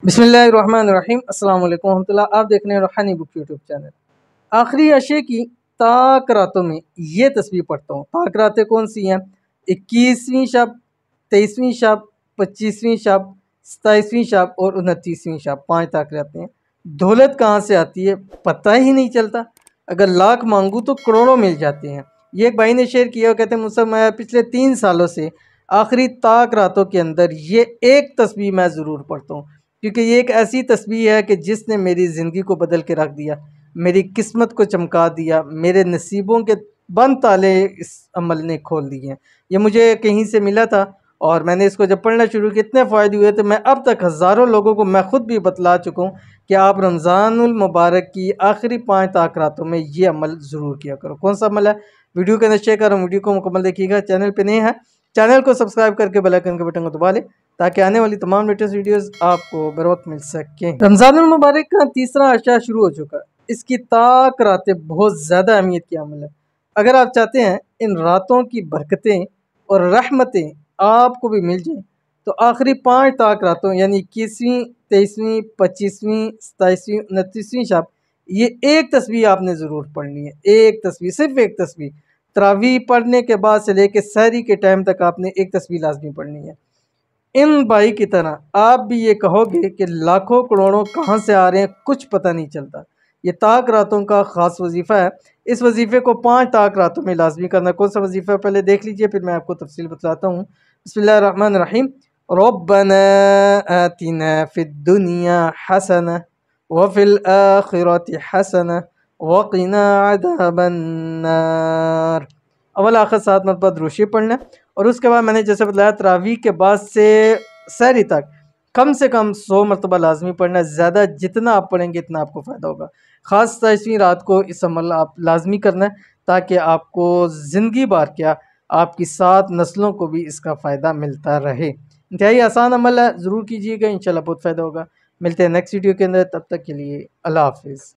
बिस्मिल्लाहिर्रहमानिर्रहीम अस्सलाम वालेकुम रहमतुल्लाह। आप देख रहे हैं रूहानी बुक यूट्यूब चैनल। आखिरी अशे की ताकरातों में ये तस्वीर पढ़ता हूँ। ताकरातें कौन सी हैं? 21वीं शब, 23वीं शब, 25वीं शब, 27वीं शब और 29वीं शब, 5 ताकरातें हैं। दौलत कहाँ से आती है पता ही नहीं चलता। अगर लाख मांगूँ तो करोड़ों मिल जाते हैं। ये एक भाई ने शेयर किया, कहते हैं मुझसे मैं पिछले 3 सालों से आखिरी ताकरातों के अंदर ये एक तस्वीर मैं ज़रूर पढ़ता हूँ, क्योंकि ये एक ऐसी तस्वीर है कि जिसने मेरी ज़िंदगी को बदल के रख दिया, मेरी किस्मत को चमका दिया, मेरे नसीबों के बंद ताले इस अमल ने खोल दिए हैं। ये मुझे कहीं से मिला था और मैंने इसको जब पढ़ना शुरू किया इतने फ़ायदे हुए, तो मैं अब तक हज़ारों लोगों को मैं ख़ुद भी बतला चुका हूँ कि आप रमज़ानुल मुबारक की आखिरी 5 ताकरातों में ये अमल ज़रूर किया करो। कौन सा अमल है? वीडियो के अंदर शेयर करो, वीडियो को मुकम्मल देखिएगा। चैनल पे नए हैं, चैनल को सब्सक्राइब करके बेल आइकन के बटन को दबा लें ताकि आने वाली तमाम लेटेस्ट वीडियोस आपको बर वक्त मिल सकें। रमज़ानुल मुबारक का तीसरा अशरा शुरू हो चुका है। इसकी ताकरातें बहुत ज़्यादा अहमियत की अमल है। अगर आप चाहते हैं इन रातों की बरकतें और रहमतें आपको भी मिल जाएं, तो आखिरी 5 ताकरातों यानी 21वीं, 23वीं, 25वीं, 27वीं, 29वीं शब, ये एक तस्वीर आपने ज़रूर पढ़नी है। एक तस्वीर, सिर्फ एक तस्वीर। तरावी पढ़ने के बाद से लेकर सहरी के टाइम तक आपने एक तस्वीर लाजमी पढ़नी है। इन भाई की तरह आप भी ये कहोगे कि लाखों करोड़ों कहाँ से आ रहे हैं कुछ पता नहीं चलता। ये ताक रातों का ख़ास वजीफ़ा है। इस वजीफ़े को 5 ताक रातों में लाजमी करना। कौन सा वजीफ़ा है पहले देख लीजिए, फिर मैं आपको तफसील बतलाता हूँ। बिस्मिल्लाहिर्रहमानिर्रहीम। रब्बना आतिना फिद्दुनिया हसना व फिल आखिरति हसना व क़िना अज़ाबन्नार। अव्वल आखिर 7 मरतबा दुरूद शरीफ पढ़ना और उसके बाद मैंने जैसे बताया तरावी के बाद से सहरी तक कम से कम 100 मरतबा लाजमी पढ़ना है। ज़्यादा जितना आप पढ़ेंगे इतना आपको फ़ायदा होगा। ख़ास 27वीं रात को इस अमल आप लाजमी करना है ताकि आपको ज़िंदगी भर क्या आपकी 7 नस्लों को भी इसका फ़ायदा मिलता रहे। इंतहाई आसान अमल है, ज़रूर कीजिएगा, इंशाल्लाह बहुत फ़ायदा होगा। मिलते हैं नेक्स्ट वीडियो के अंदर, तब तक के लिए अल्लाह हाफ़िज़।